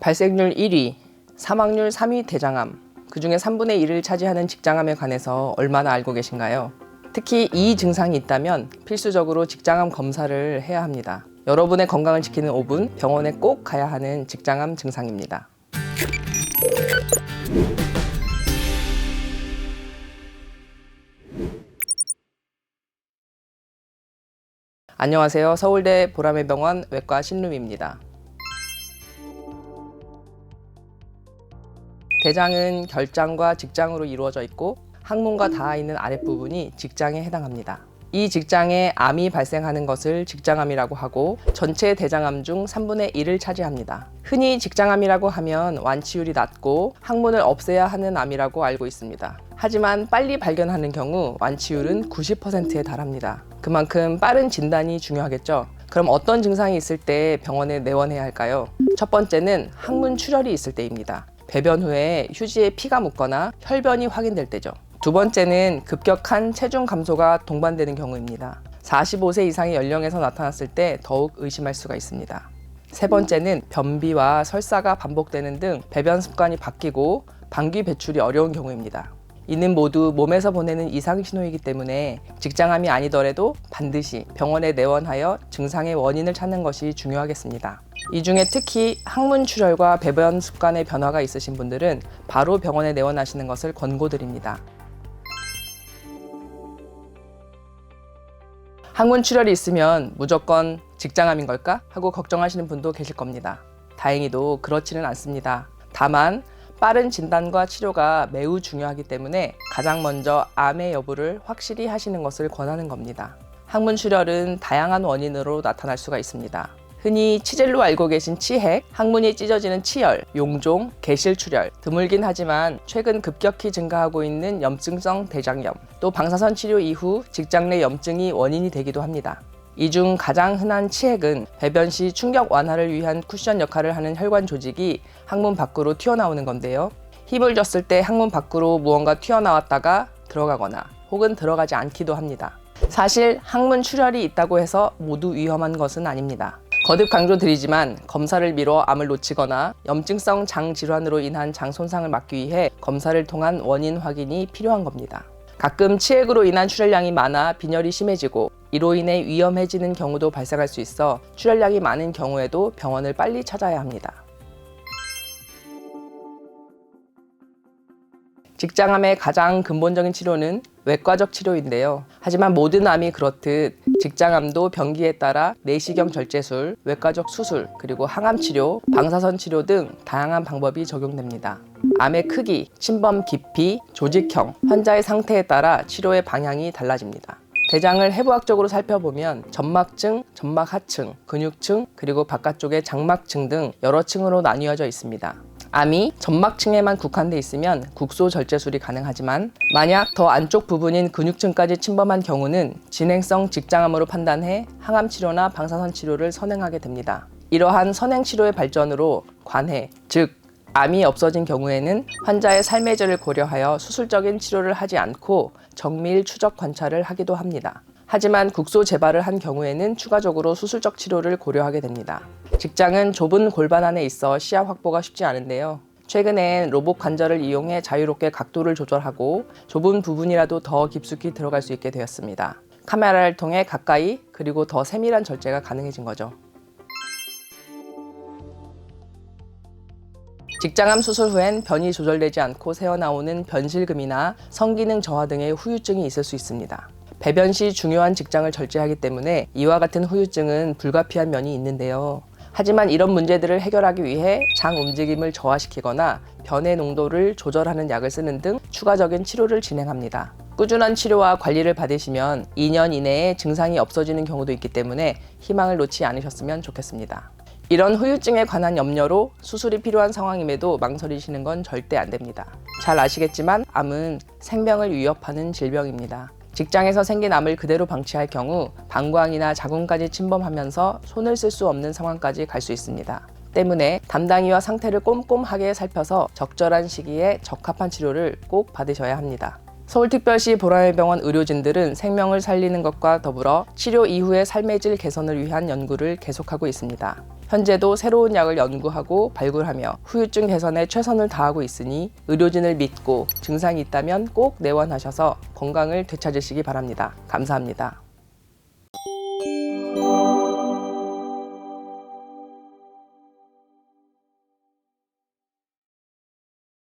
발생률 1위, 사망률 3위 대장암, 그중에 3분의 1을 차지하는 직장암에 관해서 얼마나 알고 계신가요? 특히 이 증상이 있다면 필수적으로 직장암 검사를 해야 합니다. 여러분의 건강을 지키는 5분, 병원에 꼭 가야 하는 직장암 증상입니다. 안녕하세요. 서울대 보라매병원 외과 신룸입니다. 대장은 결장과 직장으로 이루어져 있고 항문과 닿아 있는 아랫부분이 직장에 해당합니다. 이 직장에 암이 발생하는 것을 직장암이라고 하고 전체 대장암 중 3분의 1을 차지합니다. 흔히 직장암이라고 하면 완치율이 낮고 항문을 없애야 하는 암이라고 알고 있습니다. 하지만 빨리 발견하는 경우 완치율은 90%에 달합니다. 그만큼 빠른 진단이 중요하겠죠. 그럼 어떤 증상이 있을 때 병원에 내원해야 할까요? 첫 번째는 항문 출혈이 있을 때입니다. 배변 후에 휴지에 피가 묻거나 혈변이 확인될 때죠. 두 번째는 급격한 체중 감소가 동반되는 경우입니다. 45세 이상의 연령에서 나타났을 때 더욱 의심할 수가 있습니다. 세 번째는 변비와 설사가 반복되는 등 배변 습관이 바뀌고 방귀 배출이 어려운 경우입니다. 이는 모두 몸에서 보내는 이상 신호이기 때문에 직장암이 아니더라도 반드시 병원에 내원하여 증상의 원인을 찾는 것이 중요하겠습니다. 이 중에 특히 항문 출혈과 배변 습관의 변화가 있으신 분들은 바로 병원에 내원하시는 것을 권고드립니다. 항문 출혈이 있으면 무조건 직장암인 걸까? 하고 걱정하시는 분도 계실 겁니다. 다행히도 그렇지는 않습니다. 다만 빠른 진단과 치료가 매우 중요하기 때문에 가장 먼저 암의 여부를 확실히 하시는 것을 권하는 겁니다. 항문 출혈은 다양한 원인으로 나타날 수가 있습니다. 흔히 치질로 알고 계신 치핵, 항문이 찢어지는 치열, 용종, 개실출혈, 드물긴 하지만 최근 급격히 증가하고 있는 염증성 대장염, 또 방사선 치료 이후 직장 내 염증이 원인이 되기도 합니다. 이 중 가장 흔한 치핵은 배변 시 충격 완화를 위한 쿠션 역할을 하는 혈관 조직이 항문 밖으로 튀어나오는 건데요. 힘을 줬을 때 항문 밖으로 무언가 튀어나왔다가 들어가거나 혹은 들어가지 않기도 합니다. 사실 항문 출혈이 있다고 해서 모두 위험한 것은 아닙니다. 거듭 강조드리지만 검사를 미뤄 암을 놓치거나 염증성 장 질환으로 인한 장 손상을 막기 위해 검사를 통한 원인 확인이 필요한 겁니다. 가끔 치핵으로 인한 출혈량이 많아 빈혈이 심해지고 이로 인해 위험해지는 경우도 발생할 수 있어 출혈량이 많은 경우에도 병원을 빨리 찾아야 합니다. 직장암의 가장 근본적인 치료는 외과적 치료인데요. 하지만 모든 암이 그렇듯 직장암도 병기에 따라 내시경 절제술, 외과적 수술, 그리고 항암 치료, 방사선 치료 등 다양한 방법이 적용됩니다. 암의 크기, 침범 깊이, 조직형, 환자의 상태에 따라 치료의 방향이 달라집니다. 대장을 해부학적으로 살펴보면 점막층, 점막 하층, 근육층, 그리고 바깥쪽의 장막층 등 여러 층으로 나뉘어져 있습니다. 암이 점막층에만 국한돼 있으면 국소 절제술이 가능하지만 만약 더 안쪽 부분인 근육층까지 침범한 경우는 진행성 직장암으로 판단해 항암 치료나 방사선 치료를 선행하게 됩니다. 이러한 선행 치료의 발전으로 관해, 즉 암이 없어진 경우에는 환자의 삶의 질을 고려하여 수술적인 치료를 하지 않고 정밀 추적 관찰을 하기도 합니다. 하지만 국소 재발을 한 경우에는 추가적으로 수술적 치료를 고려하게 됩니다. 직장은 좁은 골반 안에 있어 시야 확보가 쉽지 않은데요. 최근엔 로봇 관절을 이용해 자유롭게 각도를 조절하고 좁은 부분이라도 더 깊숙이 들어갈 수 있게 되었습니다. 카메라를 통해 가까이 그리고 더 세밀한 절제가 가능해진 거죠. 직장암 수술 후엔 변이 조절되지 않고 새어나오는 변실금이나 성기능 저하 등의 후유증이 있을 수 있습니다. 배변 시 중요한 직장을 절제하기 때문에 이와 같은 후유증은 불가피한 면이 있는데요. 하지만 이런 문제들을 해결하기 위해 장 움직임을 저하시키거나 변의 농도를 조절하는 약을 쓰는 등 추가적인 치료를 진행합니다. 꾸준한 치료와 관리를 받으시면 2년 이내에 증상이 없어지는 경우도 있기 때문에 희망을 놓지 않으셨으면 좋겠습니다. 이런 후유증에 관한 염려로 수술이 필요한 상황임에도 망설이시는 건 절대 안 됩니다. 잘 아시겠지만 암은 생명을 위협하는 질병입니다. 직장에서 생긴 암을 그대로 방치할 경우 방광이나 자궁까지 침범하면서 손을 쓸 수 없는 상황까지 갈 수 있습니다. 때문에 담당이와 상태를 꼼꼼하게 살펴서 적절한 시기에 적합한 치료를 꼭 받으셔야 합니다. 서울특별시 보라매병원 의료진들은 생명을 살리는 것과 더불어 치료 이후의 삶의 질 개선을 위한 연구를 계속하고 있습니다. 현재도 새로운 약을 연구하고 발굴하며 후유증 개선에 최선을 다하고 있으니 의료진을 믿고 증상이 있다면 꼭 내원하셔서 건강을 되찾으시기 바랍니다. 감사합니다.